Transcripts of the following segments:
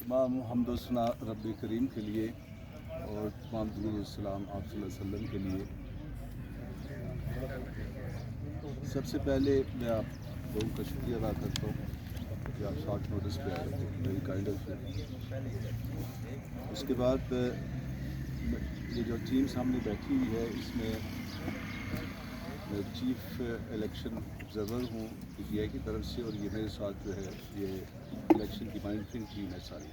तमाम हम्द व सना रब करीम के लिए और तमाम दुरूद व सलाम आप सल्लल्लाहु अलैहि वसल्लम के लिए। सबसे पहले मैं आप लोगों का शुक्रिया अदा करता हूँ कि आप शॉर्ट नोटिस पे आए थे, वेरी काइंड ऑफ यू। उसके बाद ये जो टीम सामने बैठी हुई है इसमें मैं चीफ इलेक्शन ऑब्जर्वर हूँ PTI की तरफ से, और ये मेरे साथ जो है ये इलेक्शन की मॉनिटरिंग टीम है सारी।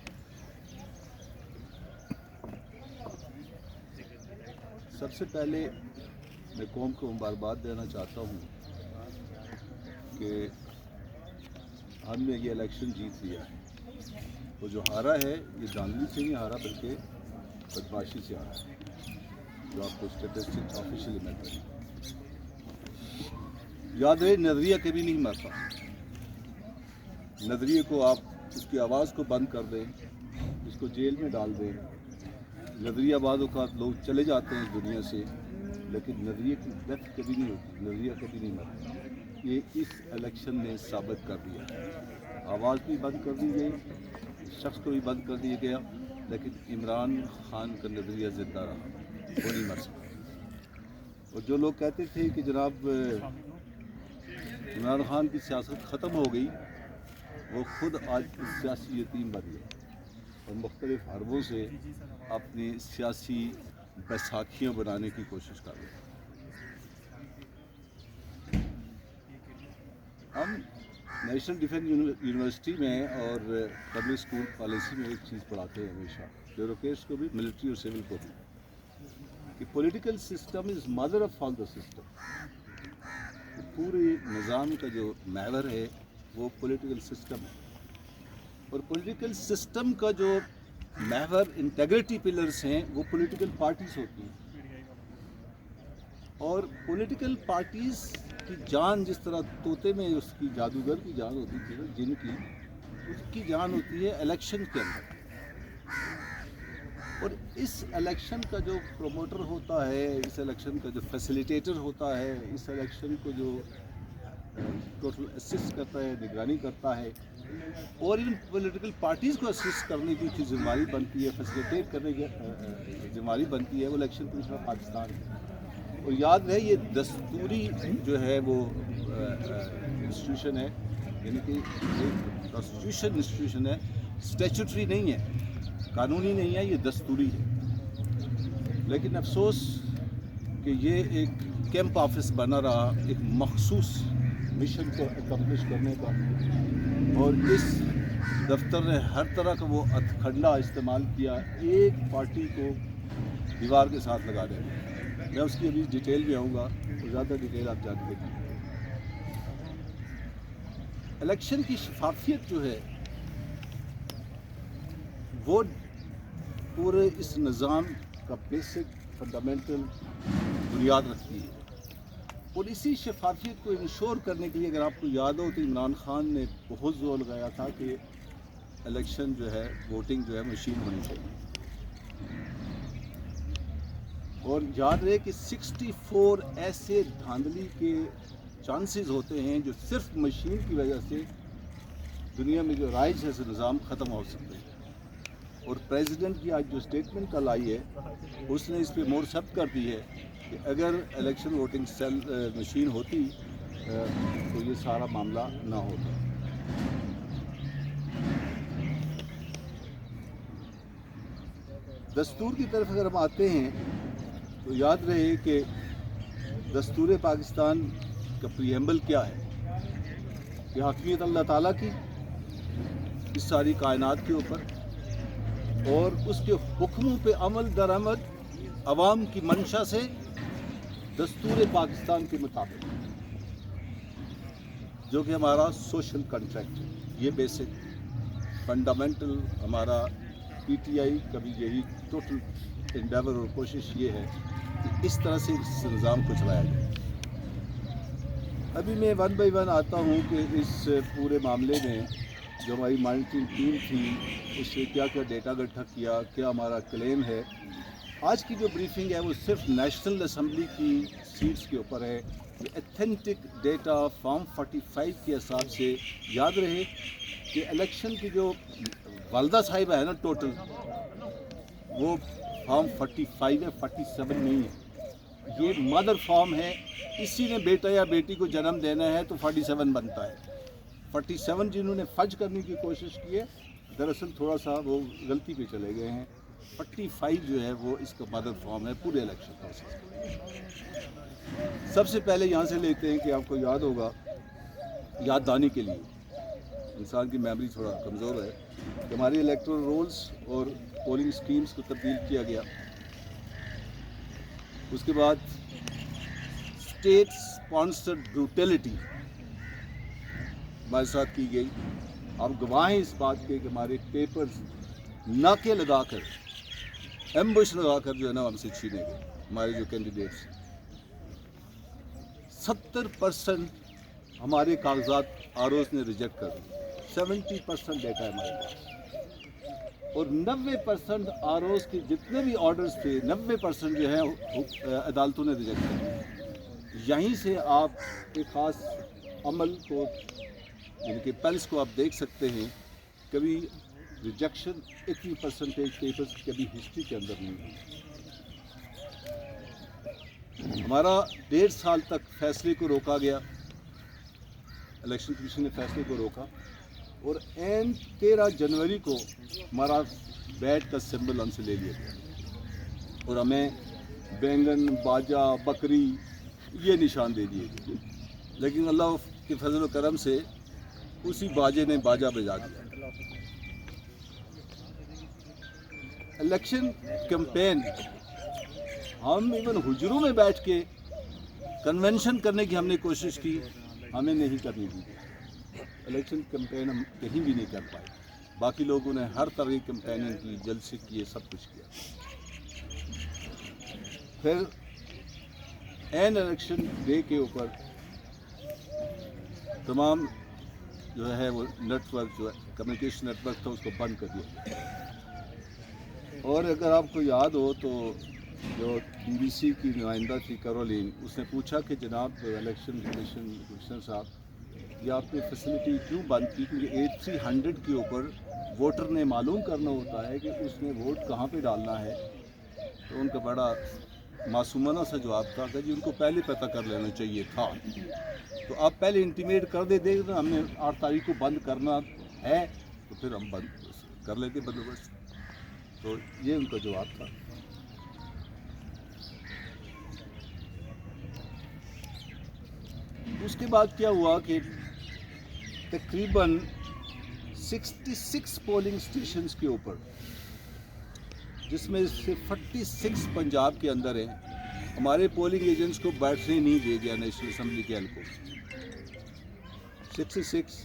सबसे पहले मैं कौम को मुबारकबाद देना चाहता हूँ कि हमने ये इलेक्शन जीत लिया है। वो जो हारा है ये धांधली से नहीं हारा बल्कि बदमाशी से हारा है, जो आपको स्टेटिस्टिक्स ऑफिशियली मिल रही है। याद रहे, नज़रिया कभी नहीं मरता। नज़रिए को आप उसकी आवाज़ को बंद कर दें, उसको जेल में डाल दें। नज़रिया बाद औक़ात लोग चले जाते हैं इस दुनिया से, लेकिन नज़रिए की डेथ कभी नहीं होती, नज़रिया कभी नहीं मरता। ये इस इलेक्शन ने साबित कर दिया। आवाज़ भी बंद कर दी गई, शख्स को भी बंद कर दिया गया, लेकिन इमरान खान का नज़रिया ज़िंदा रहा, वो नहीं मर सका। और जो लोग कहते थे कि जनाब इमरान खान की सियासत ख़त्म हो गई, वो खुद आज सियासी यतीम बन गए और मुख्तलिफ हरबों से अपनी सियासी बैसाखियाँ बनाने की कोशिश कर रहे हैं। हम नेशनल डिफेंस यूनिवर्सिटी में और पब्लिक स्कूल पॉलिसी में एक चीज़ पढ़ाते हैं हमेशा, ब्यूरोक्रेट्स को भी, मिलिट्री और सिविल को भी, कि political system is mother of all the system. पूरे निज़ाम का जो महवर है वो पॉलिटिकल सिस्टम है, और पॉलिटिकल सिस्टम का जो महवर इंटेग्रिटी पिलर्स हैं वो पॉलिटिकल पार्टीज़ होती हैं। और पॉलिटिकल पार्टीज़ की जान जिस तरह तोते में उसकी जादूगर की जान होती थी, जिनकी उसकी जान होती है इलेक्शन के अंदर। और इस इलेक्शन का जो प्रोमोटर होता है, इस इलेक्शन का जो फैसिलिटेटर होता है, इस इलेक्शन को जो टोटल असिस्ट करता है, निगरानी करता है, और इवन पॉलिटिकल पार्टीज़ को असिस्ट करने की उसकी जिम्मेदारी बनती है, फैसिलिटेट करने की जिम्मेदारी बनती है, वो इलेक्शन कमीशन ऑफ पाकिस्तान है। और याद रहे, ये दस्तूरी जो है वो इंस्टीट्यूशन है, यानी कि एक कॉन्स्टिट्यूशन इंस्टीट्यूशन है, स्टैट्यूटरी नहीं है, कानूनी नहीं है, ये दस्तूरी है। लेकिन अफसोस कि ये एक कैंप ऑफिस बना रहा, एक मखसूस मिशन को अकम्प्लिश करने का, और इस दफ्तर ने हर तरह का वो हथकंडा इस्तेमाल किया एक पार्टी को दीवार के साथ लगा देने। मैं उसकी अभी डिटेल भी आऊँगा, तो ज़्यादा डिटेल आप जानते हैं। इलेक्शन की शफाफियत जो है वो पूरे इस निज़ाम का बेसिक फंडामेंटल बुनियाद रखती है। और इसी शफाफियत को इंश्योर करने के लिए, अगर आपको याद हो, तो इमरान खान ने बहुत जोर लगाया था कि इलेक्शन जो है, वोटिंग जो है मशीन होनी चाहिए। और याद रहे कि 64 ऐसे धांधली के चांसेस होते हैं जो सिर्फ मशीन की वजह से दुनिया में जो राइज है निज़ाम ख़त्म हो सकते हैं। और प्रेसिडेंट की आज जो स्टेटमेंट कल आई है, उसने इस पर मोहर सख्त कर दी है कि अगर इलेक्शन वोटिंग सेल मशीन होती तो ये सारा मामला ना होता। दस्तूर की तरफ अगर हम आते हैं तो याद रहे कि दस्तूर पाकिस्तान का प्रीएम्बल क्या है, कि हकीमियत अल्लाह ताला की इस सारी कायनात के ऊपर, और उसके हुक्मों पे अमल दरामद अवाम की मंशा से दस्तूर पाकिस्तान के मुताबिक, जो कि हमारा सोशल कॉन्ट्रैक्ट है। ये बेसिक फंडामेंटल हमारा PTI का भी यही टोटल एंडेवर और कोशिश ये है कि इस तरह से इस निज़ाम को चलाया जाए। अभी मैं वन बाई वन आता हूँ कि इस पूरे मामले में जो हमारी मॉनिटरिंग टीम थी उससे क्या क्या डेटा इकट्ठा किया, क्या हमारा क्लेम है। آج کی جو بریفنگ ہے وہ صرف نیشنل اسمبلی کی سیٹس کے اوپر ہے. یہ اتھینٹک ڈیٹا فارم 45 کے حساب سے یاد رہے کہ الیکشن کی جو والدہ صاحبہ ہے نا ٹوٹل وہ فارم 45 ہے, 47 نہیں ہے. یہ مدر فارم ہے, اسی نے بیٹا یا بیٹی کو جنم دینا ہے تو 47 بنتا ہے. 47 جنہوں نے فج کرنے کی کوشش کی ہے دراصل تھوڑا سا وہ غلطی پہ چلے گئے ہیں. 45 جو ہے وہ اس کا مدر فارم ہے پورے الیکشن پروسیس. سب سے پہلے یہاں سے لیتے ہیں کہ آپ کو یاد ہوگا, یاد دانی کے لیے انسان کی میموری تھوڑا کمزور ہے, کہ ہماری الیکٹرل رولز اور پولنگ سکیمز کو تبدیل کیا گیا. اس کے بعد اسٹیٹ اسپانسرڈ بروٹیلٹی ہمارے ساتھ کی گئی. آپ گواہ ہیں اس بات کے کہ ہمارے پیپرز ناکے لگا کر, ایمبش لگا کر جو ہے نا ہم سے چھینے گئے. ہمارے جو کینڈیڈیٹس 70% ہمارے کاغذات آروز نے ریجیکٹ کر دی. 70% ڈیٹا ہے ہمارے پاس, اور 90% آروز کے جتنے بھی آرڈرز تھے 90% جو ہے عدالتوں نے ریجیکٹ کر دی. یہیں سے آپ ایک خاص عمل کو یعنی کہ پلس کو آپ دیکھ سکتے ہیں. کبھی ریجیکشن اتنی پرسنٹیج پیپرز کبھی ہسٹری کے اندر نہیں ہوئی. ہمارا 1.5 سال تک فیصلے کو روکا گیا, الیکشن کمیشن نے فیصلے کو روکا, اور این 13 جنوری کو ہمارا بیٹ کا سمبل ہم سے لے لیا گیا اور ہمیں بینگن, باجا, بکری یہ نشان دے دیے گئے. لیکن اللہ کے فضل و کرم سے اسی باجے نے باجا بجا دیا. الیکشن کیمپین ہم ایون حجروں میں بیٹھ کے کنونشن کرنے کی ہم نے کوشش کی, ہمیں نہیں کرنی دی. الیکشن کیمپین ہم کہیں بھی نہیں کر پائے. باقی لوگوں نے ہر طرح کی کیمپیننگ کی, جلسے کیے, سب کچھ کیا. پھر این الیکشن ڈے کے اوپر تمام جو ہے وہ نیٹ ورک جو ہے کمیونیکیشن نیٹ ورک تھا اس کو بند کر دیا. اور اگر آپ کو یاد ہو تو جو بی بی سی کی نمائندہ تھی کیرولین, اس نے پوچھا کہ جناب الیکشن کمشنر صاحب یہ آپ نے فیسلٹی کیوں بند کی, کیونکہ 8300 کے اوپر ووٹر نے معلوم کرنا ہوتا ہے کہ اس نے ووٹ کہاں پہ ڈالنا ہے. تو ان کا بڑا معصومانہ سا جواب تھا کہ جی ان کو پہلے پتہ کر لینا چاہیے تھا. تو آپ پہلے انٹیمیٹ کر دیتے کہ ہم نے 8 تاریخ کو بند کرنا ہے تو پھر ہم بند کر لیتے بندوبست. تو یہ ان کا جواب تھا. اس کے بعد کیا ہوا کہ تقریباً 66 پولنگ اسٹیشنز کے اوپر, جس میں سے 46 پنجاب کے اندر ہیں, ہمارے پولنگ ایجنٹس کو بیٹھنے نہیں دیا گیا نیشنل اسمبلی کے حلقوں. 66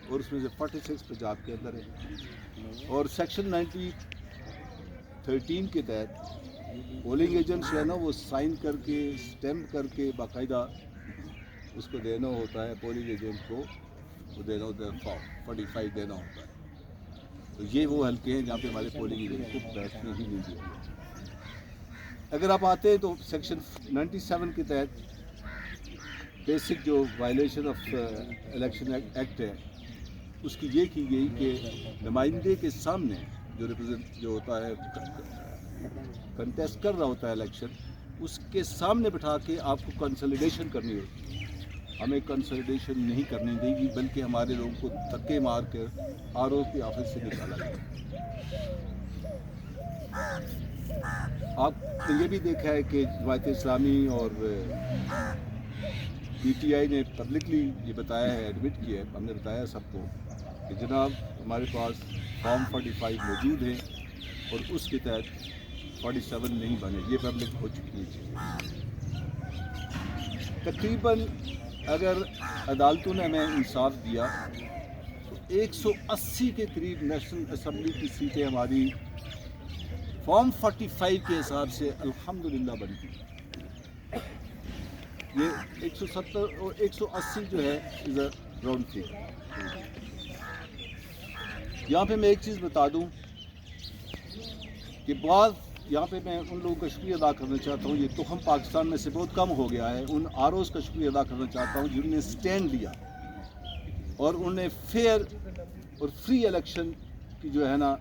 اور اس میں سے 46 پنجاب کے اندر ہیں. اور سیکشن 13 کے تحت پولنگ ایجنٹس جو ہے نا وہ سائن کر کے اسٹیمپ کر کے باقاعدہ اس کو دینا ہوتا ہے, پولنگ ایجنٹ کو وہ دینا ہوتا ہے, فارم 45 دینا ہوتا ہے. تو یہ وہ حلقے ہیں جہاں پہ ہمارے پولنگ ایجنٹ کو بیٹھنے ہی نہیں دیا. اگر آپ آتے ہیں تو سیکشن 97 کے تحت بیسک جو وائلیشن آف الیکشن ایکٹ ہے اس کی یہ کی گئی کہ نمائندے کے سامنے جو ریپرزینٹ جو ہوتا ہے کنٹیسٹ کر رہا ہوتا ہے الیکشن, اس کے سامنے بٹھا کے آپ کو کنسولیڈیشن کرنی ہوتی ہے. ہمیں کنسولیڈیشن نہیں کرنی دے گی بلکہ ہمارے لوگوں کو دھکے مار کر آر او پی آفس سے نکالا گیا. آپ نے یہ بھی دیکھا ہے کہ جماعت اسلامی اور پی ٹی آئی نے پبلکلی یہ بتایا ہے, ایڈمٹ کیا ہے, ہم نے بتایا سب کو کہ جناب ہمارے پاس فارم 45 موجود ہیں اور اس کے تحت 47 نہیں بنے. یہ پبلک ہو چکی ہے. تقریباً اگر عدالتوں نے ہمیں انصاف دیا تو 180 کے قریب نیشنل اسمبلی کی سیٹیں ہماری فارم 45 کے حساب سے الحمدللہ بنتی. یہ 170 اور 180 جو ہے از اے راؤنڈ فگر. یہاں پہ میں ایک چیز بتا دوں کہ بعض यहाँ पे मैं उन लोगों का शुक्रिया अदा करना चाहता हूँ, ये तोहम पाकिस्तान में से बहुत कम हो गया है, उन आरओज़ का शुक्रिया अदा करना चाहता हूँ जिन्होंने स्टैंड लिया और उन्होंने फेयर और फ्री इलेक्शन की जो है ना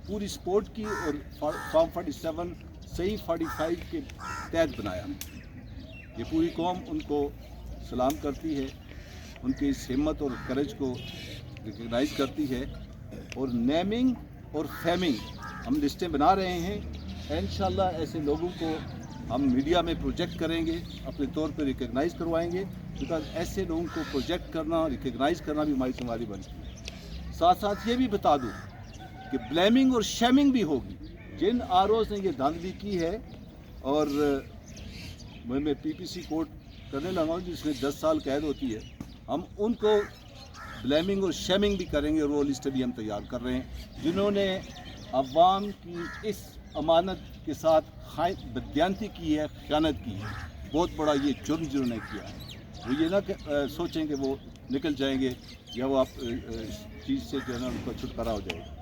पूरी सपोर्ट की और फॉर्म 47 सही 45 के तहत बनाया। ये पूरी कौम उनको सलाम करती है, उनकी इस हिम्मत और करेज को रिकग्नाइज़ करती है। और नेमिंग और फेमिंग हम लिस्टें बना रहे हैं, इंशाल्लाह ऐसे लोगों को हम मीडिया में प्रोजेक्ट करेंगे, अपने तौर पर रिकग्नाइज़ करवाएंगे, बिकॉज ऐसे लोगों को प्रोजेक्ट करना, रिकग्नाइज़ करना भी हमारी जिम्मेदारी बनती है। साथ साथ ये भी बता दूँ कि ब्लेमिंग और शेमिंग भी होगी। जिन आरओज़ ने ये धांधली की है, और मैं पीपीसी कोर्ट करने लगा हूँ जिसमें 10 साल कैद होती है, हम उनको ब्लेमिंग और शेमिंग भी करेंगे, और वो लिस्ट भी हम तैयार कर रहे हैं जिन्होंने अवाम की इस अमानत के साथ बदयांती की है, ख़यानत की है। बहुत बड़ा ये जुर्म जिन्होंने किया है। वो ये ना सोचें कि वो निकल जाएंगे या वो आप इस चीज़ से जो है ना उनका छुटकारा हो जाएगा।